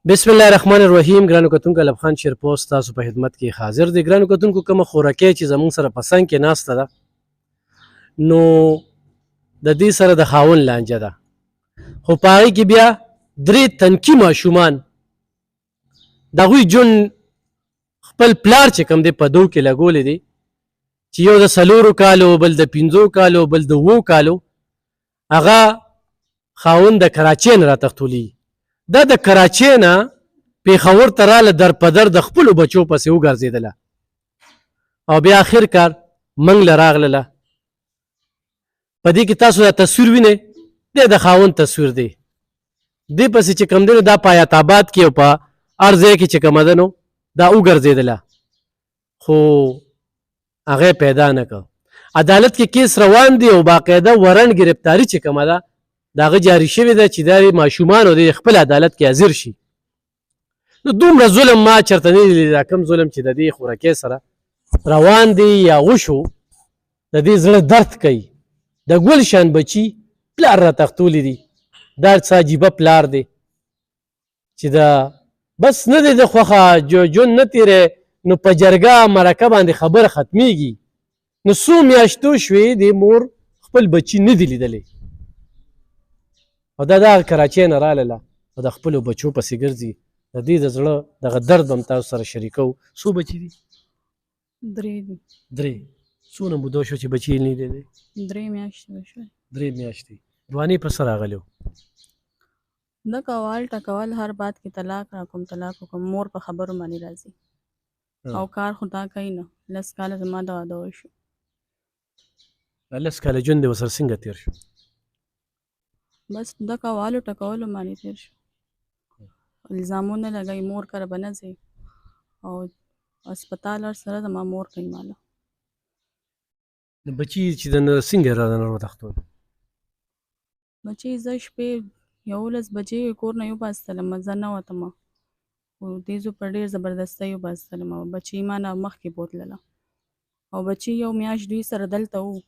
بسم الله الرحمن الرحیم. ګرانو کتونکو، الب خان شیرپوسټ تاسو په خدمت کې حاضر دی. ګرانو کتونکو، کومه خوراکي چې زموږ سره په څنګ کې ناسته ده، نو د دې سره د خاوند لانجه ده، خو په هغې کې بیا درې تنکي ماشومان د هغوی ژوند خپل پلار چې کوم دی په دو کې لګولی دی، چې یو د 4 کالو، بل د 5 کالو، بل د 7 کالو. هغه خاوند د کراچۍ نه راتښتولی، دا د کراچۍ نه پېښور ته راله، در په در د خپلو بچو پسې وګرځېدله او بیا آخر کار موږ له راغلله. په دې کې تاسو دا تصویر وینئ، دی د خاوند تصویر دی. دې پسې چې کوم دی نو دا په حیات آباد کې او په هر ځای کې چې کومه ده نو دا وګرځېدله، خو هغه پیدا نه کړ. عدالت کې کیس روان دی او باقاعده ورن گرفتاري چې کومه ده د هغه جاري شوې ده چې دا ماشومان او د خپل عدالت کې حاضر شي. نو دومره ظلم ما چېرته نه دی لیدلی، دا کوم ظلم چې د دې خوراکۍ سره روان دی یا وشو، د دې زړه درد کوي. د ګل شان بچي پلار راتښتولی دي، دا څه عجیبه پلار دی چې دا بس نه دی د خوښه ژوند نه تېری، نو په جرګه مرکه باندې خبره ختمیږي. نو څو میاشتو شوې د مور خپل بچي نه دی لیدلی، او دا دغه کراچۍ نه راغله او د خپلو بچو پسې ګرځي. د دې د زړه دغه درد به هم تاسو سره شریکوو. څو بچي دي؟ 3 دي. 3. څونه موده شوه چې بچي یې نه لیدلی؟ 3 میاشتې وشوې. 3 میاشتې. دوانې په څه راغلی و؟ دا کول ټکول، هر بات کې طلاق راکوم طلاق وکړم، مور په خبرو باندې راځي او کار خو دا کوي نه. 10 کاله زما د واده وشو. 10 کاله ژوند یې ورسره څنګه تېر شو؟ بس دا کولو ټکولو باندې تېر شو. الزامونه لګوي، مور کره به نه ځي او هسپتال هر سره زما مور کوي ماله. د بچي چې د څنګه را وتښتول؟ بچي زه شپې 11 بجې کور نه وباستلم، زه نه وتم، خو دې زو په ډېر زبردستۍ وباستلم او بچي ما نه مخکې بوتلله او بچي یو میاشت دوی سره دلته وو.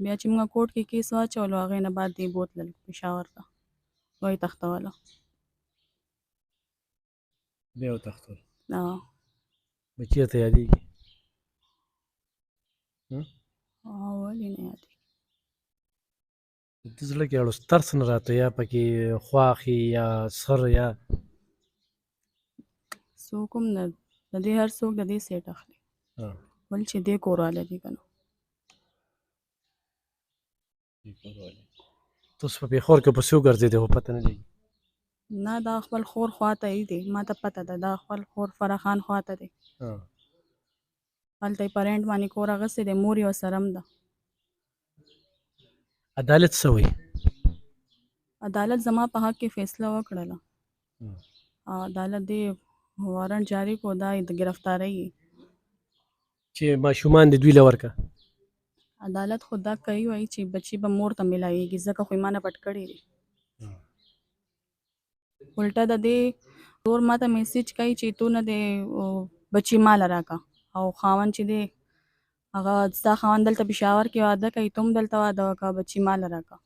بیا چې موږ کوټ کې کیس واچولو، هغې نه بعد دې بوتلل پېښور ته، وایي تښتوله. بیا وتښتول. بچي ته یادېږي؟ ولې نه یادېږي؟ د زړه کې اړو ترس نه راته، یا پکې خواښي یا سر یا څوک هم نه، د دې هر څوک د دې سیټ اخلي، ول چې دې کور والی دي که نه. تاسو په پېښور کې پسې وګرځېدې خو پته نه لګي؟ نه، دا خپل خور خواته یې دی، ما ته پته ده، دا خپل خور فرح خان خواته دی. هلته یې په رینټ باندې کور اخیستی دی، مور یې ورسره هم ده. عدالت څه وایي؟ عدالت زما په حق کې فیصله وکړله. عدالت دې وارنټ جاري کړو، دا د ګرفتارۍ چې ماشومان د دوی له ورکه. عدالت خو دا کوي، وایي چې بچي به مور ته میلاویږي، ځکه خو یې ما نه پټ کړی دی. الټه د دې ورور ما ته میسیج کوي چې تو نه دی بچي ماله راکه، او خاوند چې دی هغه ستا خاوند دلته پېښور کې واده کوي، ته هم دلته واده وکړه، بچي ماله راکه.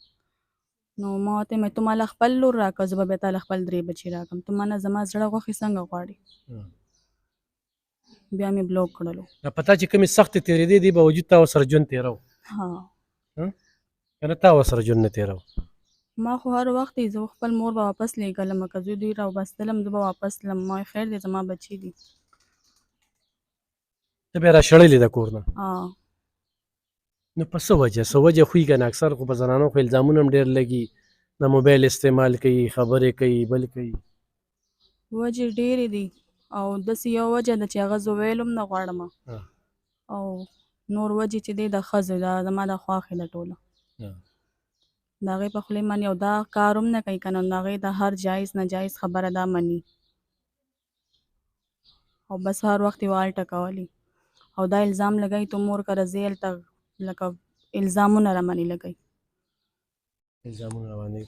نو ما ورته ویل ته ماله خپل لور راکړه، زه به بیا تاله خپل 3 بچي راکړم، ته ما نه زما زړه غوښې څنګه غواړې؟ بیا مې بلوک کړلو. پتا چې کومې سختې تېرېدې دي باوجود تا ورسره ژوند تېرو؟ که نه تا ورسره ژوند نه تېرو؟ ما خو هر وخت زه خپل مور به واپس لیږلم، که زه دوی راوبستلم زه به واپس تلم. ما ویل خیر دی زما بچي دي. ته بیا راشړلې ده کور نه؟ نو په څه وجه؟ څه وجه خو یې که نه اکثر خو په زنانو خو الزامونه هم ډېر لګي، د موبایل استعمال کوي، خبرې کوي، بل کوي. وجې ډېرې دي او داسې یو وجه ده چې هغه زه ویل هم نه غواړم، او نور وجې چې دی د ښځو دا زما د خواښې ده ټوله. د هغې په خولې باندې او دا کار هم نه کوي که نه، نو هغې د هر جایز ناجایز خبره دا مني او بس هر وخت یې وال ټکولي او دا الزام لګوي تو مور کره ځې هلته لکه الزامونه راباندې لګوي. الزامونه راباندې.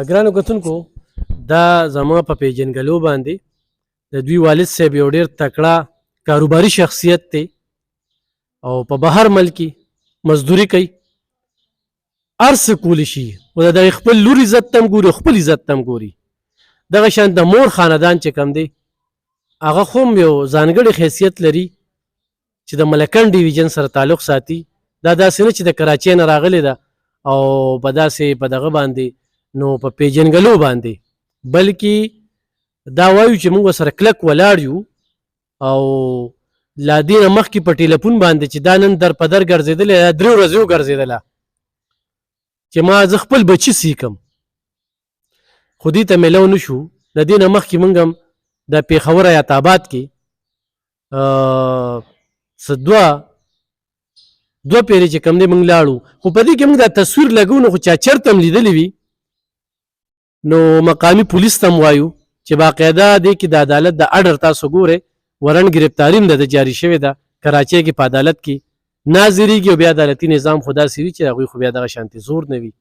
ګرانو کتونکو، دا زما په پیژنګلو باندې د دوی والد صاحب یو ډېر تکړه کاروباري شخصیت دی او په بهر ملک کې مزدوري کوي، هر څه کولی شي، او د خپل لور عزت ته هم ګوري، خپل عزت ته هم ګوري. دغه شان د مور خاندان چې کم دی هغه خو هم یو ځانګړی حیثیت لري چې د ملکن ډیویژن سره تعلق ساتي. دا داسې نه چې د کراچۍ نه راغلی ده او په داسې په دغه باندې نو په پیژنګلو باندې، بلکې دا وایو چې موږ سره کلک ولاړ یو او لا دې نه مخکې په ټیلیفون باندې چې دا نن در په در ګرځېدلې دا 3 ورځې وګرځېدله چې ما زه خپل بچي سیکم، خو دې ته میلو نه شو. د دې نه مخکې موږ هم د پېښور حیات آباد کې څه دوه پیرې چې کوم دی موږ لاړو، خو په دې کې موږ دا تصویر لګو نو خو چا چېرته هم لیدلی وي نو مقامي پولیس ته هم وایو چې باقاعده دې کې د عدالت د اډر تاسو ګورئ، ورن ګرفتاري هم د جاري شوې ده کراچۍ کې په عدالت کې ناظریږي او بیا عدالتي نظام خو داسې وي چې هغوی خو بیا دغه شانتې زور نه وي.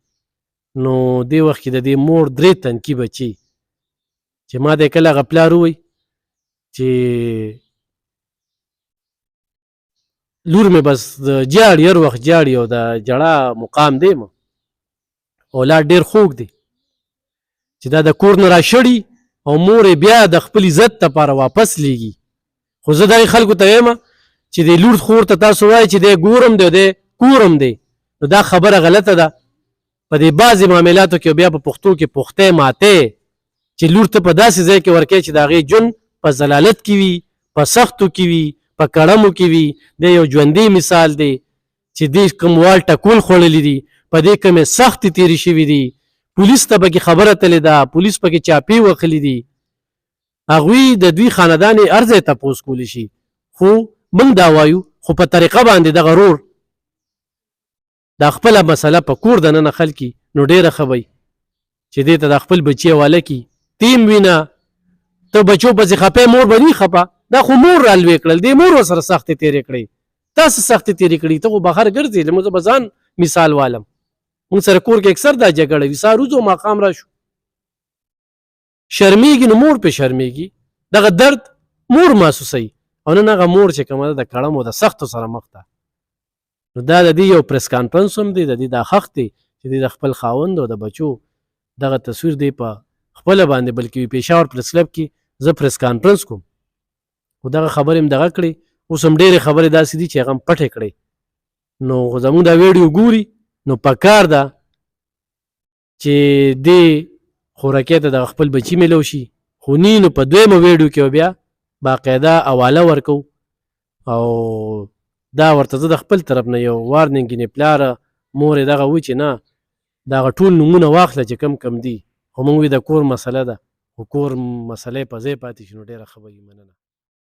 نو دې وخت کې د دې مور 3 تنکي بچي چې ما د کله هغه پلار ووی چې لور مې بس جاړي هر وخت جاړي او د جړا مقام دی مو اولاد ډېر خوږ دی چې دا د کور نه راشړي او مور بیا د خپل عزت لپاره واپس لیږي. خو زه دغې خلکو ته وایم چې د لور خور ته تاسو وایئ چې دی ګورم دی دی کورم دی، نو دا خبره غلطه ده. په دې بعضې معاملاتو کې بیا په پښتو کې پختې ماتې چې لور ته په داسې ځای کې ورکوې چې د هغې ژوند په ضلالت کې وي، په سختو کې وي، په کړمو کې وي. دی یو ژوندی مثال دی چې دې کوم وال ټکول خوړلی دي، په دې کومې سختې تېرې شوي دي، پولیس ته پکې خبره تلې ده، پولیس پکې چاپې وخلي دي. هغوی د دوی خاندان یې هر ځای تپوس کولی شي، خو موږ دا وایو خو په طریقه باندې دغه رور دا خپله مسله په کور دننه حل کړي نو ډېره ښه وی چې دې ته د خپل بچي حواله کړي. تیم وینه ته بچو پسې خپې مور به نی خپه، دا خو مور رالوی کړل، دې مور ورسره سختې تېرې کړې، تاسو سختې تېرې کړي، ته خو بهر ګرځې. لمونځ به ځان مثال والم، موږ سره کور کې اکثر دا جګړه وي، سهار وځو ماښام راشو، شرمېږي نو مور پې شرمېږي، دغه درد مور محسوسوي او نن هغه مور چې کومه ده د کړمو د سختو سره مخ ده. نو دا د دې یو پریس کانفرنس هم دی، د دې دا حق دی چې د خپل خاوند او د بچو دغه تصویر دی په خپله باندې، بلکې پېښور پریس کلب کې زه پریس کانفرنس کوم خو دغه خبرې هم دغه کړې. اوس هم ډېرې خبرې داسې دي چې هغه هم پټې کړې. نو زموږ دا ویډیو ګوري نو پکار ده چې دې خوراکۍ ته د خپل بچي میلو شي، خو نی نو په دویمه ویډیو کې بیا باقاعده حواله ورکو او دا ورته زه د خپل طرف نه یو وارننګ ګینې پلاره مور یې دغه وي چې نه د هغه ټول نومونه واخله چې کم کم دي، خو موږ وي د کور مسله ده، خو کور مسله په ځای پاتې شي نو ډېره ښه به وي. مننه.